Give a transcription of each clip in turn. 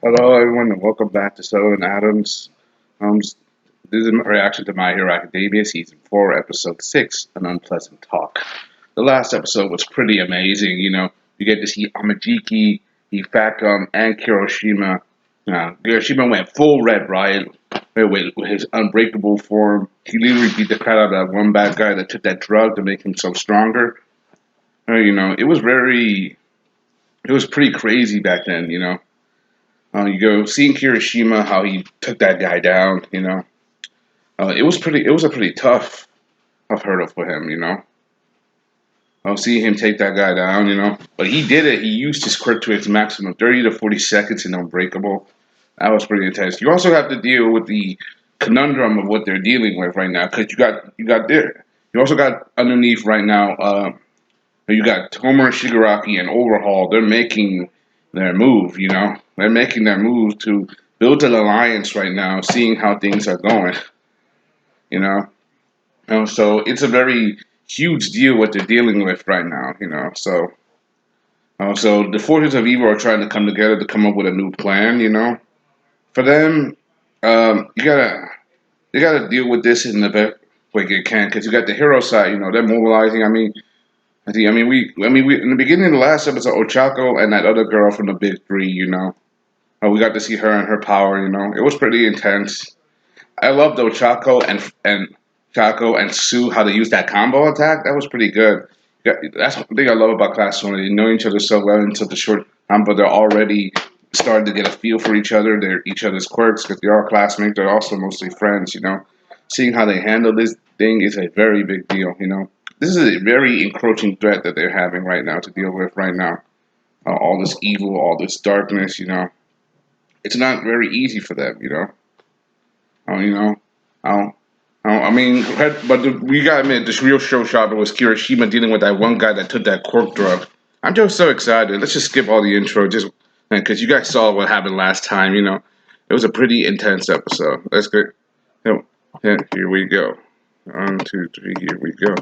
Hello, everyone, and welcome back to Sullivan Adams. This is a reaction to My Hero Academia Season 4, Episode 6, An Unpleasant Talk. The last episode was pretty amazing. You get to see Amajiki, Ifakam, and Kiroshima. Hiroshima went full Red Riot with his unbreakable form. He literally beat the crap out of that one bad guy that took that drug to make him so stronger. It was pretty crazy back then, you go seeing Kirishima, how he took that guy down. It was a pretty tough hurdle for him. I'll see him take that guy down. But he did it. He used his quirk to its maximum, 30 to 40 seconds in Unbreakable. That was pretty intense. You also have to deal with the conundrum of what they're dealing with right now, because you got there. You also got underneath right now. You got Tomer Shigaraki and Overhaul. They're making their move. They're making their move to build an alliance right now, seeing how things are going. You know, so it's a very huge deal what they're dealing with right now. So the forces of evil are trying to come together to come up with a new plan. For them, you gotta deal with this in the best way you can, because you got the hero side. They're mobilizing. We in the beginning of the last episode, Ochako and that other girl from the Big Three. We got to see her and her power. It was pretty intense. I loved Ochako and Chaco and Sue, how they used that combo attack. That was pretty good. Yeah, that's one thing I love about Class One. They know each other so well in such a short time, but they're already starting to get a feel for each other. They're each other's quirks because they are classmates. They're also mostly friends. Seeing how they handle this thing is a very big deal. This is a very encroaching threat that they're having right now to deal with right now. All this evil, all this darkness. It's not very easy for them. Uh, you know, uh, we gotta admit, this real showstopper was Kirishima dealing with that one guy that took that cork drug. I'm just so excited. Let's just skip all the intro, just because you guys saw what happened last time. It was a pretty intense episode. Let's go. Yep. Yeah, here we go. One, two, three. Here we go.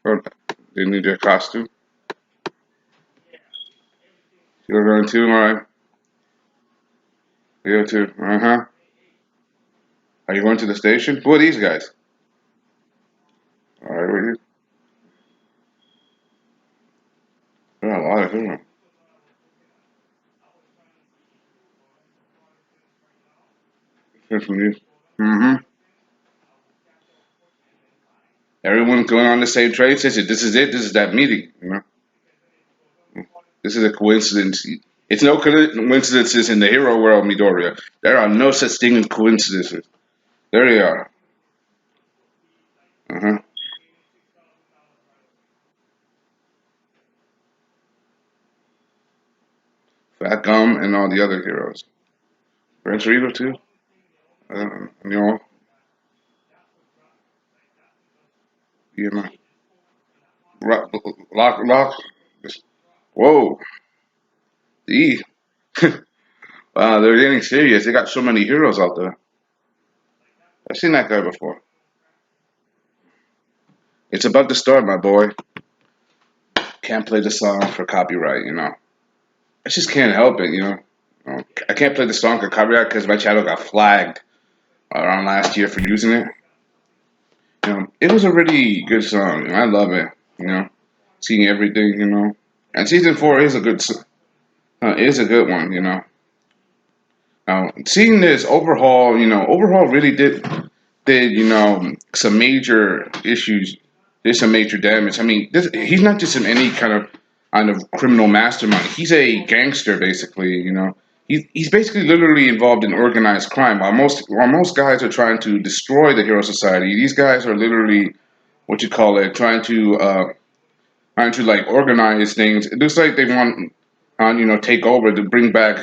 Oh, they need their costume. You're going too, all right. You too. Uh huh. Are you going to the station? Who are these guys? All right, there are a lot of them. Here's from you. Mm-hmm. Everyone's going on the same train station. This is it. This is that meeting. This is a coincidence. It's no coincidences in the hero world, Midoriya. There are no such thing as coincidences. There they are. Uh-huh. Fat Gum and all the other heroes. Prince Rito too. Uh, you know, you know, lock. Whoa, E. Wow, they're getting serious. They got so many heroes out there. I've seen that guy before. It's about to start, my boy. Can't play the song for copyright. I just can't help it. I can't play the song for copyright because my channel got flagged around last year for using it. It was a really good song. I love it. Seeing everything. And season four is a is a good one. Now seeing this overhaul, overhaul really did some major issues, did some major damage. He's not just in any kind of criminal mastermind. He's a gangster, basically. He's basically literally involved in organized crime. While most guys are trying to destroy the Hero Society, these guys are literally what you call it, trying to like organize things. It looks like they want, take over to bring back,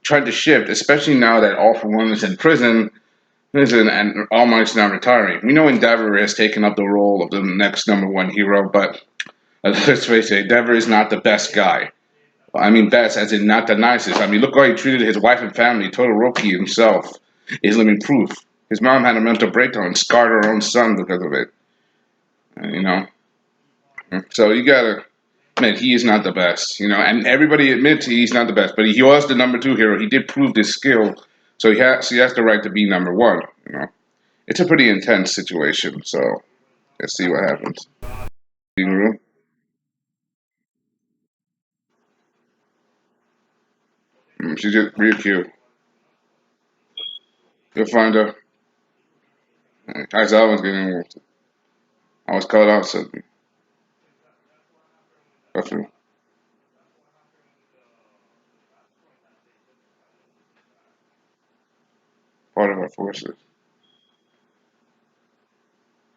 trying to shift, especially now that All for One is in prison. Listen, and All Might's now retiring. We know Endeavor has taken up the role of the next number one hero, but let's face it, Endeavor is not the best guy. I mean, best as in not the nicest. Look how he treated his wife and family, Todoroki himself. is living proof. His mom had a mental breakdown and scarred her own son because of it. You know, so you gotta admit he is not the best. You know, and everybody admits he's not the best, but he was the number two hero. He did prove his skill, so he has the right to be number one. You know, it's a pretty intense situation. So let's see what happens. Room. She's just real cute. You'll find her. I was getting, I was caught out, so definitely part of our forces.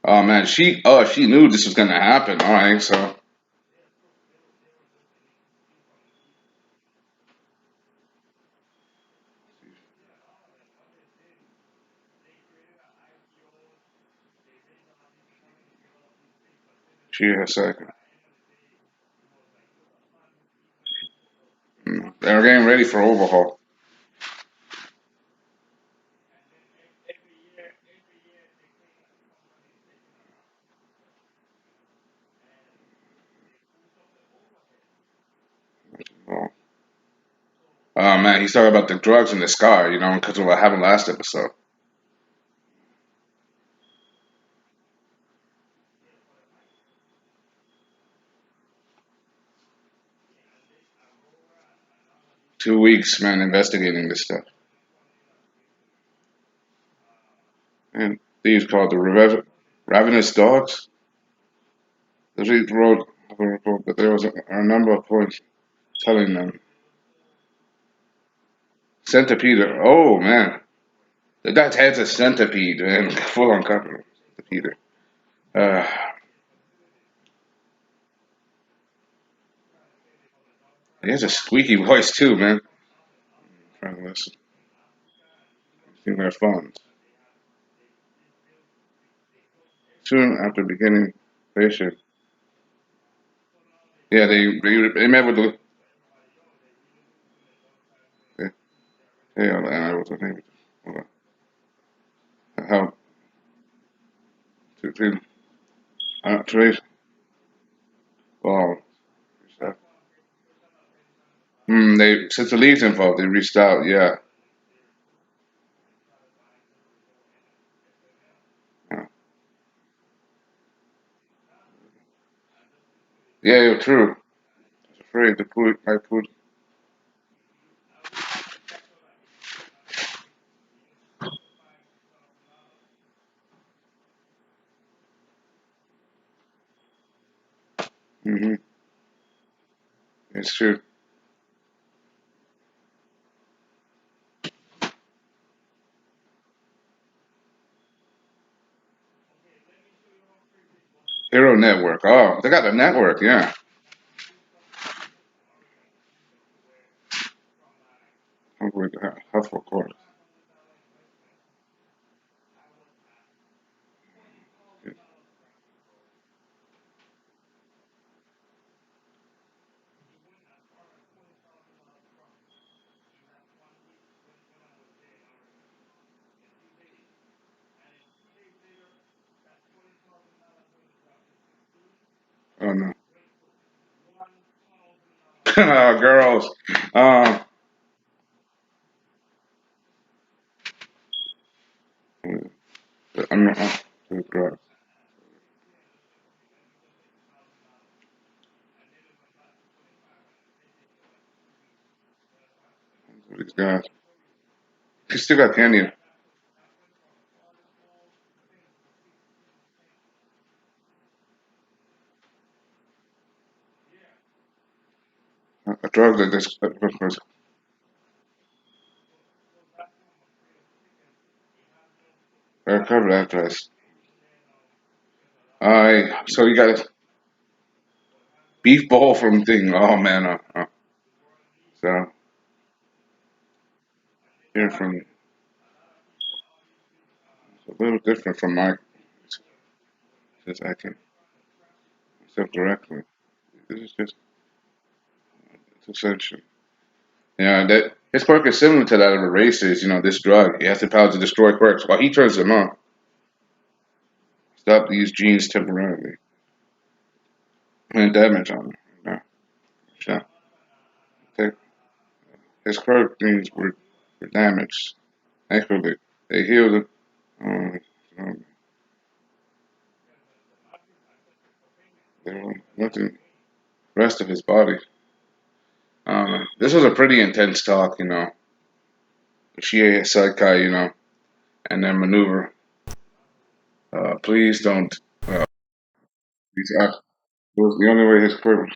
Oh man, she knew this was gonna happen. All right, so Shie Hassaikai. They're getting ready for Overhaul. Oh, oh man, he's talking about the drugs and the scar, you know, because of what happened last episode. 2 weeks, man, investigating this stuff. And these called the ravenous dogs. The lead wrote a report, but there was a number of points telling them centipede. Oh man, the guy's head's a centipede, man, full on cover centipede. Uh, he has a squeaky voice too, man. Trying to listen, using their phones. Soon after beginning patient, yeah, they met with the hey, hold on, I was thinking, hold on, how to trace. Well, they since the league's involved, they reached out. Yeah, yeah, yeah, true. I was afraid to put I put. Mm-hmm. It's true. Hero Network. Oh, they got a network. Yeah. I'm going to have for course. Oh no, girls. Um, I'm not. Good girls. These guys. She still got candy. A drug that this was covered address. I so you got a beef bowl from thing. Oh man. So here from it's a little different from my. Says I can myself directly. This is just it's essential. Yeah, that his quirk is similar to that of a racer's. This drug. It has the power to destroy quirks. While he turns them on, stop these genes temporarily and damage on them. So take- his quirk genes were damaged. Thankfully, they healed him. Um, there was nothing. Rest of his body. This was a pretty intense talk. Shie Hassaikai. And then maneuver. Please don't. These act. It was the only way his quirk.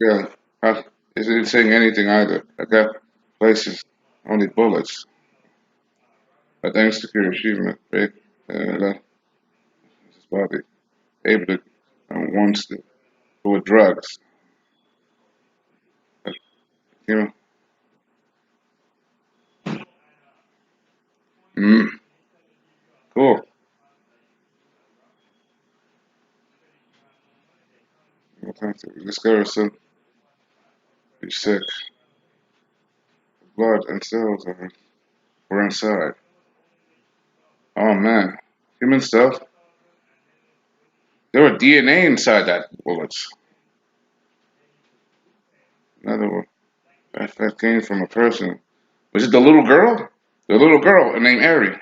Yeah, it didn't saying anything either. I got places, only bullets. But thanks to your achievement, Rick, that his body able to once to go with drugs. But, you know, mm, cool. Discover some you're sick. Blood and cells were inside. Oh man, human stuff. There were DNA inside that bullets. Another one that came from a person. Was it the little girl? The little girl named Ari.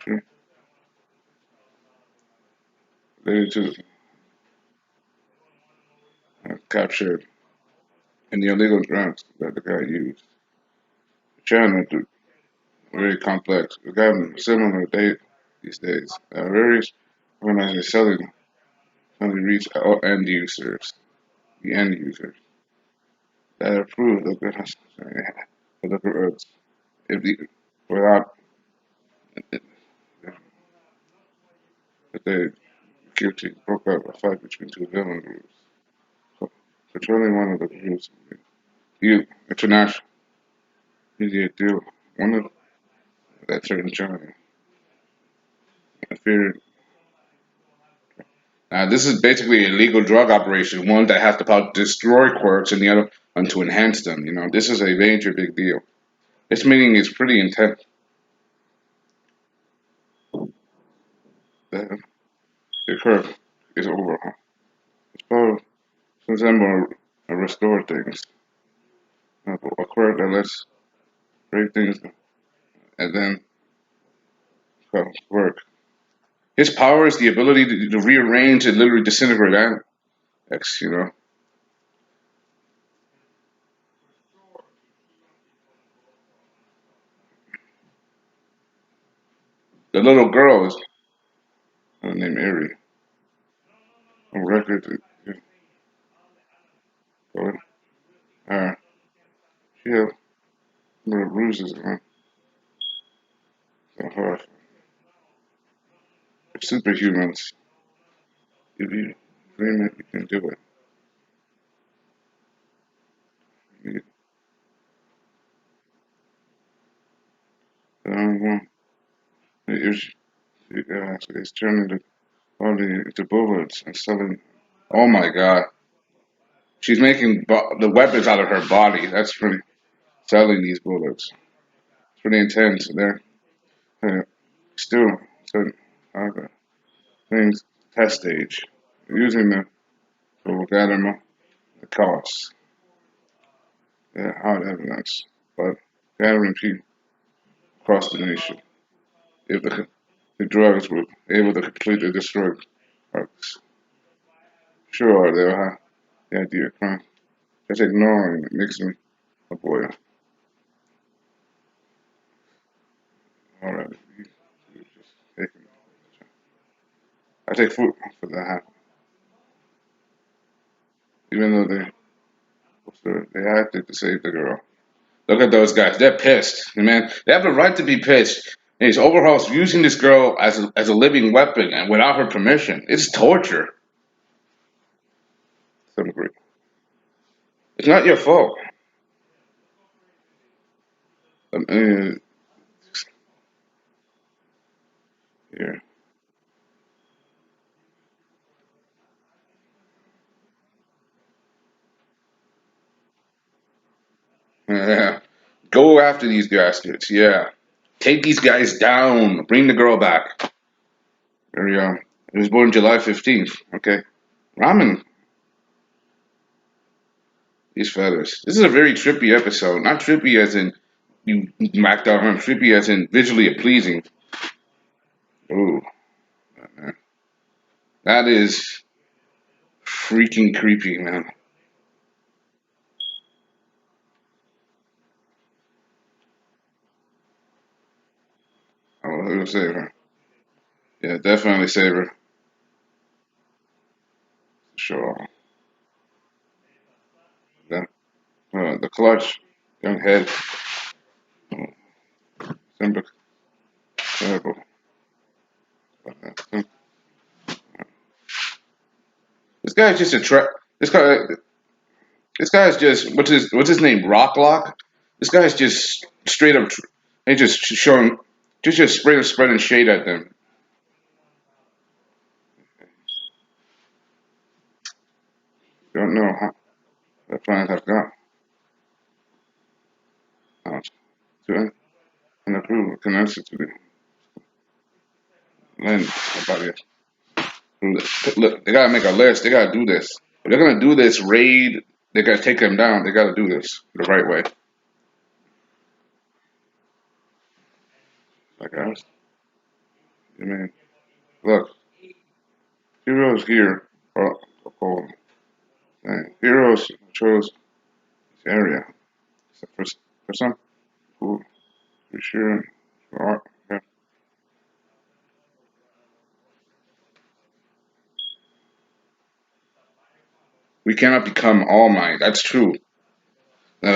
She related to captured in the illegal drugs that the guy used. China to very complex. We got similar date these days. Various organizers selling only reach all end users, the end users that approve the goods. If the without if they guilty broke up a fight between two villain groups. So, controlling one of the groups, you international media deal one of that certain China. I feared. This is basically a legal drug operation, one that has the power to destroy quirks and the other one to enhance them. This is a major big deal. This meeting is pretty intense. The, the curve is overhaul. It's power since then will restore things. A quirk that lets break things and then work. His power is the ability to rearrange and literally disintegrate objects. The little girl is named Ari. On record, uh, she had little bruises on her. Superhumans. If you dream it, you can do it. You, one, if it's turning the body into bullets and selling. Oh my God. She's making the weapons out of her body. That's pretty. Selling these bullets. It's pretty intense. They're still certain other things test stage. Using them to gather the costs. Yeah, hard evidence. But gathering people across the nation. If the drugs were able to completely destroy drugs. Sure, they'll have the idea of crime. Just ignoring it makes me a boy. Alright, you just taking. I take food for that happen. Even though they acted to save the girl. Look at those guys. They're pissed, man. They have the right to be pissed. And these overhauls using this girl as a living weapon and without her permission. It's torture. Some degree. It's not your fault. Uh, yeah. Yeah. Go after these bastards. Yeah. Take these guys down. Bring the girl back. There we go. He was born July 15th. Okay. Ramen. These feathers. This is a very trippy episode. Not trippy as in you whacked out him. Trippy as in visually pleasing. Ooh. Man. That is freaking creepy, man. I will save her. Yeah, definitely save her. Sure. The, the clutch. Young head. Oh, Simba. Terrible. This guy's just a This guy. This guy's just what's his name? Rocklock. This guy's just straight up. They just showing just spreading shade at them. Don't know how the plans have got. To and approve connected to the land about it. Look, they gotta make a list. They gotta do this. If they're gonna do this raid, they gotta take them down. They gotta do this the right way. Like us, I mean, look, heroes here. Oh, heroes chose this area. Except for some who for sure are. Yeah. We cannot become All Might. That's true.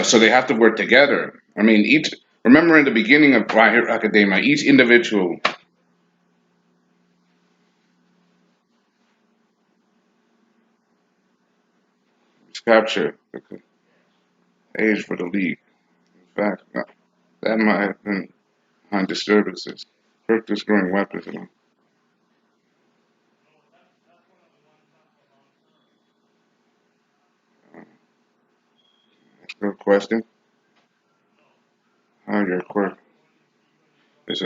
So they have to work together. I mean, each. Remember in the beginning of My Hero Academia, each individual is captured the age for the league. In fact, that might have been behind disturbances. Characters growing weapons. Good question. How your quirk is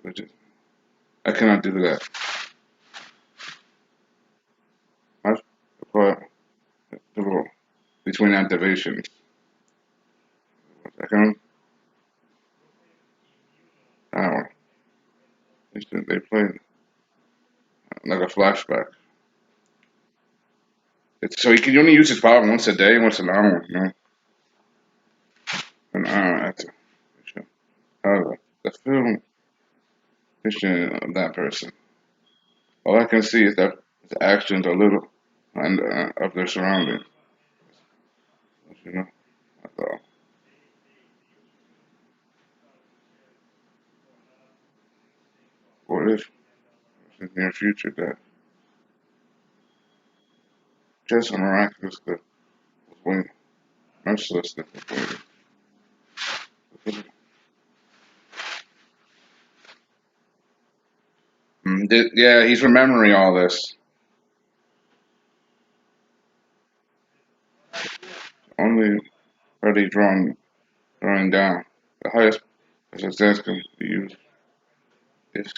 legit. I cannot do that. I require the rule between activations. I can hour. They play like a flashback. So he can only use his power once a day, once an hour. An hour after. However, the film vision of that person. All I can see is that the actions are little and of their surroundings. You know, that's all. What if in the near future that just a miraculous good was waiting, merciless that was waiting. Yeah, he's remembering all this. Only already drawing down. The highest success can be used is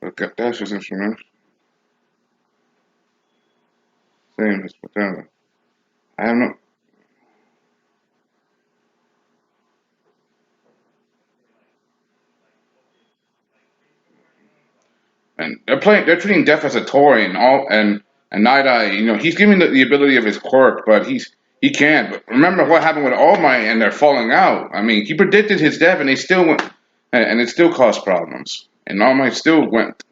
the dashes instrument, same as paternal. I have no, and they're treating Death as a toy and all, and Nighteye, he's giving the ability of his quirk, but he can't. But remember what happened with All Might, and they're falling out. I mean, he predicted his death, and they still went, and it still caused problems. And All Might still went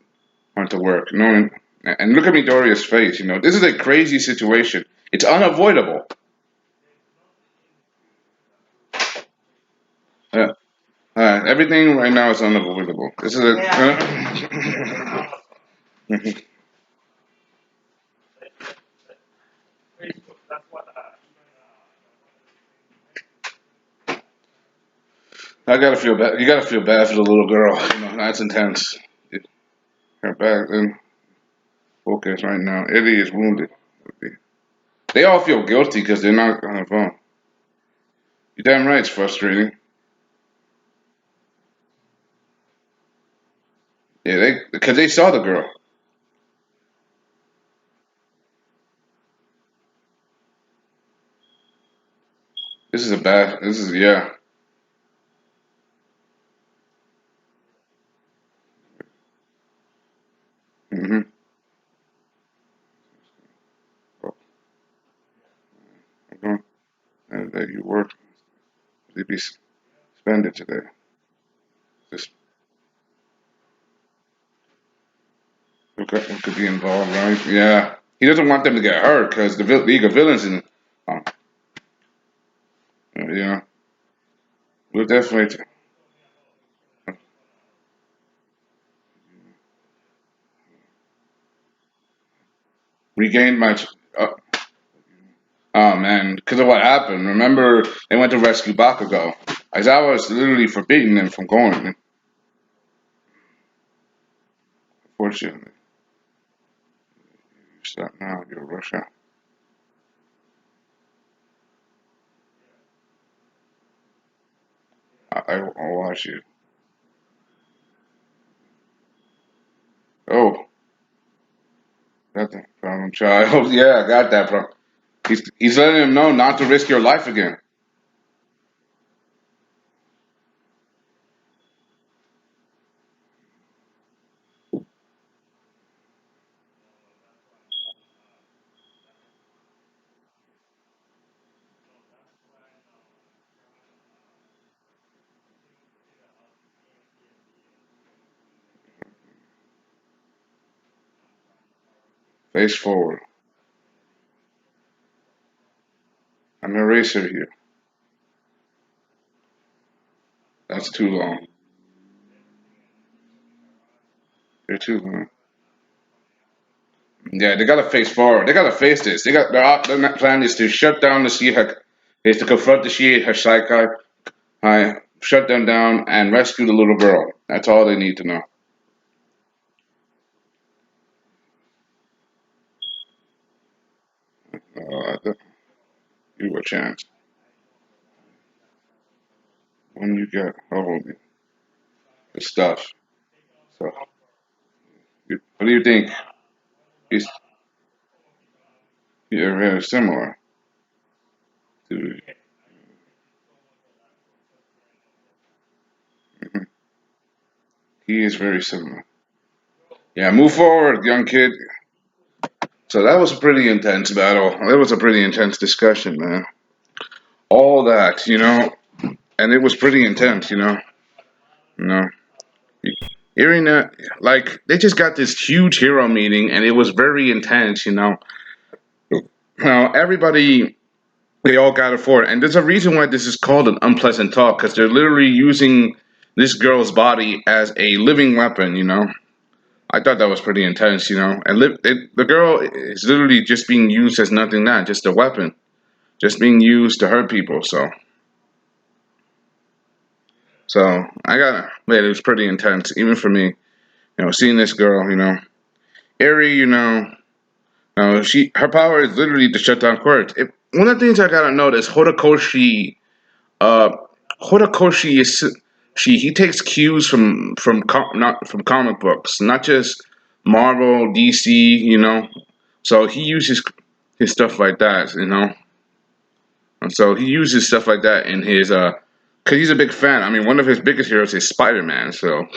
to work, knowing. And look at Midoriya's face. This is a crazy situation. It's unavoidable. Uh, everything right now is unavoidable. This is a. I gotta feel bad. You gotta feel bad for the little girl. That's intense. Her back and focus right now. Eddie is wounded. They all feel guilty because they're not on the phone. You're damn right. It's frustrating. Yeah, they because they saw the girl. This is a bad. This is yeah. Mm-hmm. Oh, okay. And that you work. They be suspended today. This could be involved, right? Yeah. He doesn't want them to get hurt because the League of Villains and um, yeah, we'll definitely regain my. Uh, oh man, because of what happened. Remember, they went to rescue Bakugo. Aizawa was literally forbidding them from going. Unfortunately, you stop now. You'll rush out. I'll watch you. Oh, got that problem, child. Yeah, I got that problem. He's letting him know not to risk your life again. Face forward. I'm an eraser here. That's too long. They're too long. Yeah, they gotta face forward. They gotta face this. Their plan is to shut down the Shie is to confront the Shie Hassaikai, shut them down, and rescue the little girl. That's all they need to know. You a chance when you get hold of the stuff. So, what do you think? He's You're very similar to. He is very similar. Yeah, move forward, young kid. So that was a pretty intense battle. That was a pretty intense discussion, man. All that, and it was pretty intense, you know. Hearing that, like they just got this huge hero meeting, and it was very intense, everybody they all got it for it, and there's a reason why this is called an unpleasant talk because they're literally using this girl's body as a living weapon, I thought that was pretty intense, and the girl is literally just being used as nothing, not just a weapon, just being used to hurt people. So I got, man, it was pretty intense, even for me. Seeing this girl, Eri, her power is literally to shut down quirks. One of the things I gotta notice, uh, Horikoshi is he takes cues not from comic books, not just Marvel, DC, So he uses his stuff like that, And so he uses stuff like that in his because he's a big fan. I mean, one of his biggest heroes is Spider-Man. So,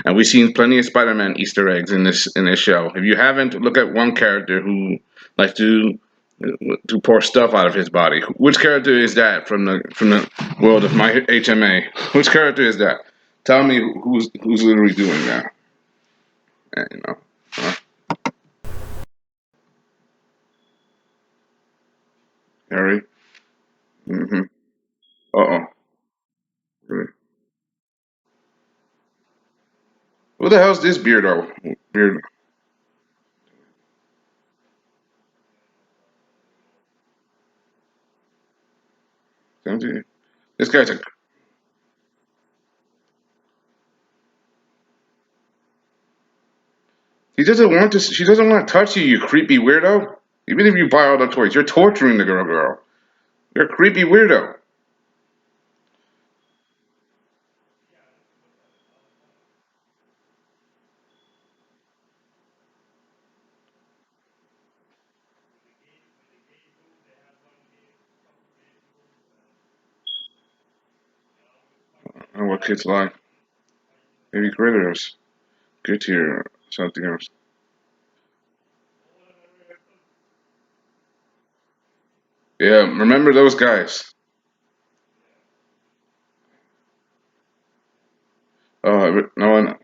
and we've seen plenty of Spider-Man Easter eggs in this show. If you haven't, look at one character who likes to pour stuff out of his body. Which character is that from the world of my HMA? Which character is that? Tell me who's literally doing that. Yeah, uh, Harry. Mm-hmm. Uh oh. Who the hell's this beardo? Beard. This guy's a He doesn't want to. She doesn't want to touch you. You creepy weirdo. Even if you buy all the toys, you're torturing the girl. Girl, you're a creepy weirdo. I don't know what kids like. Maybe critters. Get to your something else. Yeah, remember those guys. No one.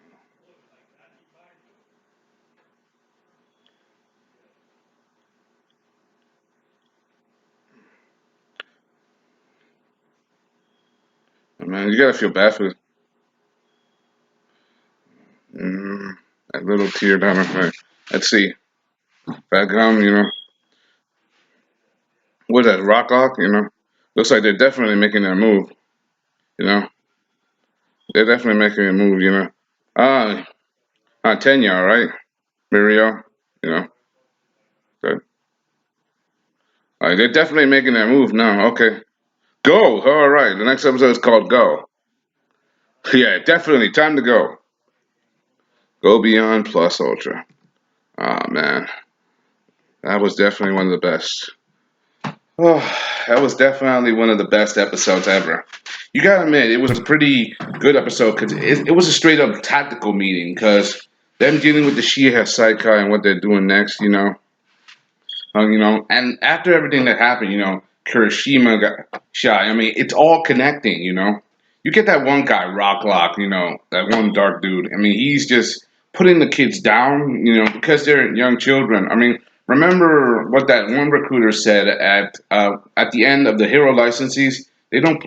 Man, you gotta feel bad for mm, that little tear down her eye. Let's see. That gum, what is that, rock lock, Looks like they're definitely making their move, you know? They're definitely making a move. Ah, 10 yard, right? Muriel, you know? Good. All right, they're definitely making their move now. Okay. Go! All right, the next episode is called Go. Yeah, definitely. Time to go. Go Beyond Plus Ultra. Ah, man. That was definitely one of the best. Oh, that was definitely one of the best episodes ever. You gotta admit, it was a pretty good episode because it was a straight up tactical meeting because them dealing with the Shie Hassaikai and what they're doing next. And after everything that happened, Kirishima got shot. I mean, it's all connecting. You get that one guy, Rocklock, that one dark dude. I mean, he's just putting the kids down, because they're young children. I mean, remember what that one recruiter said at the end of the hero licenses? They don't,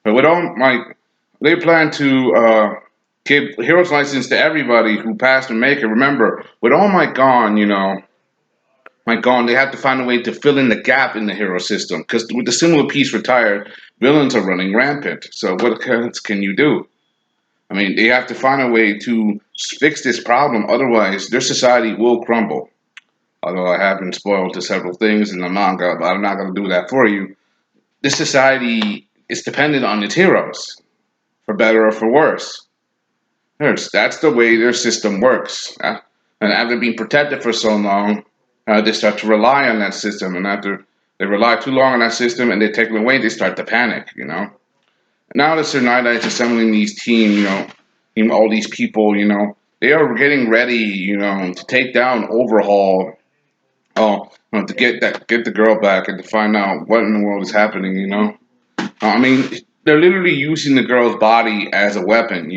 but with all my, they plan to give heroes license to everybody who passed and make it. Remember, with all my gone, they have to find a way to fill in the gap in the hero system because with the similar piece retired, villains are running rampant. So what else can you do? I mean, they have to find a way to fix this problem. Otherwise, their society will crumble. Although I have been spoiled to several things in the manga, but I'm not going to do that for you. This society is dependent on its heroes, for better or for worse. That's the way their system works. And after being protected for so long, they start to rely on that system. And after they rely too long on that system and they take it away, they start to panic. Now that Sir Nighteye is assembling these all these people, they are getting ready, to take down Overhaul. To get the girl back and to find out what in the world is happening. I mean, they're literally using the girl's body as a weapon,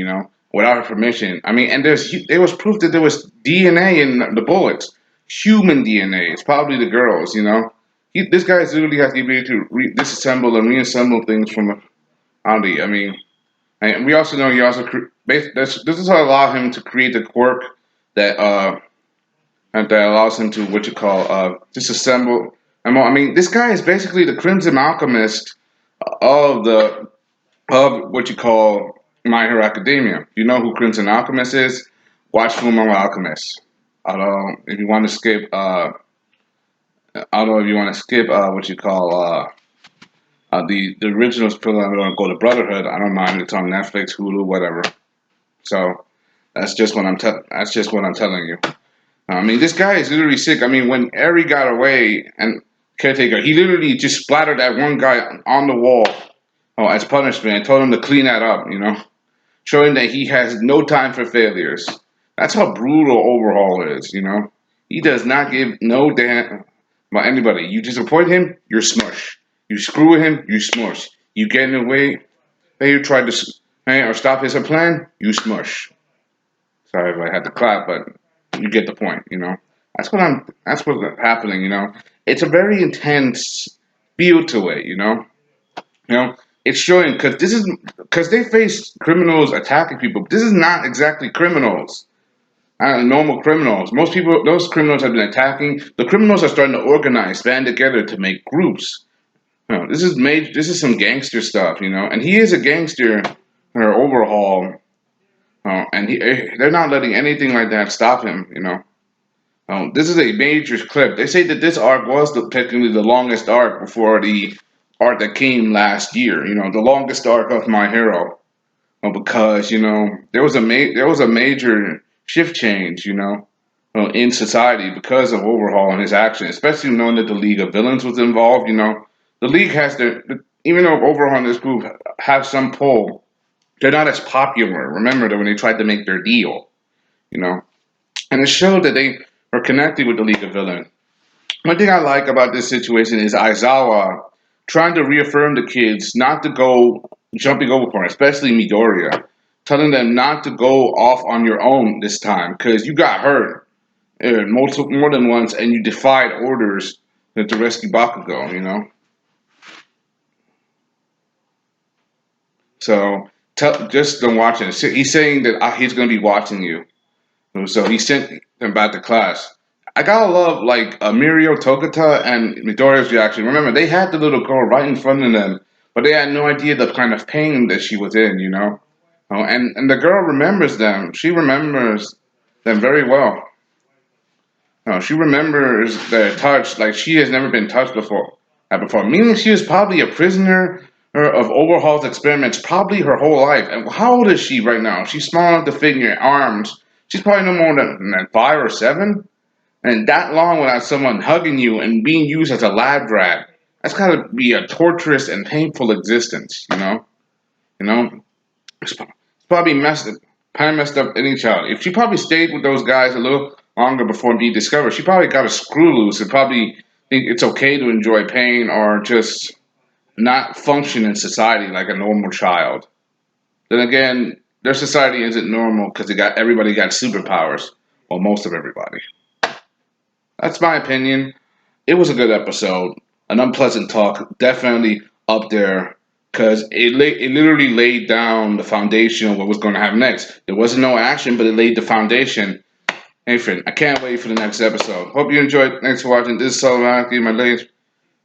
without her permission. I mean, and there was proof that there was DNA in the bullets, human DNA. It's probably the girls. This guy literally has the ability to disassemble and reassemble things from a body. I mean, and we also know he also this is allow him to create the quirk that that allows him to what you call disassemble. I mean, this guy is basically the Crimson Alchemist of the of what you call My Hero Academia. You know who Crimson Alchemist is? Watch Fullmetal Alchemist. If you want to skip, I don't know if you want to skip what you call the original film. I'm going to go to Brotherhood. I don't mind. It's on Netflix, Hulu, whatever. So that's just what I'm telling you. I mean, this guy is literally sick. I mean, when Eri got away and Caretaker, he literally just splattered that one guy on the wall, as punishment and told him to clean that up, showing that he has no time for failures. That's how brutal Overhaul is. He does not give no damn about anybody. You disappoint him, you're smush. You screw with him, you smush. You get in the way, hey, you try to or stop his plan, you smush. Sorry if I had to clap, but you get the point. That's what's happening. It's a very intense feel to it. You know, it's showing because they face criminals attacking people. This is not exactly criminals, normal criminals. Most people, those criminals have been attacking. The criminals are starting to organize, band together to make groups. This is made. This is some gangster stuff. And he is a gangster or Overhaul. And they're not letting anything like that stop him. This is a major clip. They say that this arc was technically the longest arc before the arc that came last year. The longest arc of My Hero, because there was a major shift change. In society because of Overhaul and his action, especially knowing that the League of Villains was involved. The League has even though Overhaul and this group have some pull, they're not as popular. Remember that when they tried to make their deal, you know, and it showed that they were connected with the League of Villains. One thing I like about this situation is Aizawa trying to reaffirm the kids not to go jumping overboard, especially Midoriya, telling them not to go off on your own this time because you got hurt more than once and you defied orders to rescue Bakugo. So just don't watch it. So he's saying that he's going to be watching you. So he sent them back to class. I gotta love like Mirio Togata and Midoriya's reaction. Remember, they had the little girl right in front of them, but they had no idea the kind of pain that she was in. And the girl remembers them. She remembers them very well. She remembers their touch like she has never been touched before. Meaning she was probably a prisoner of Overhaul's experiments probably her whole life. And how old is she right now? She's small enough to fit in your arms. She's probably no more than 5 or 7. And that long without someone hugging you and being used as a lab rat, that's gotta be a torturous and painful existence. You know, it's probably kind of messed up any child. If she probably stayed with those guys a little longer before being discovered, she probably got a screw loose and probably think it's okay to enjoy pain or just not function in society like a normal child. Then again, their society isn't normal because everybody got superpowers, well, most of everybody. That's my opinion. It was a good episode. An unpleasant talk, definitely up there because it literally laid down the foundation of what was going to happen next. There wasn't no action, but it laid the foundation. Hey, friend, I can't wait for the next episode. Hope you enjoyed. Thanks for watching. This is Solomon, my latest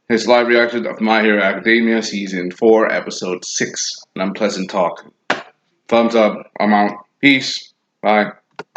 his live reaction of My Hero Academia season 4, episode 6. An unpleasant talk. Thumbs up. I'm out. Peace. Bye.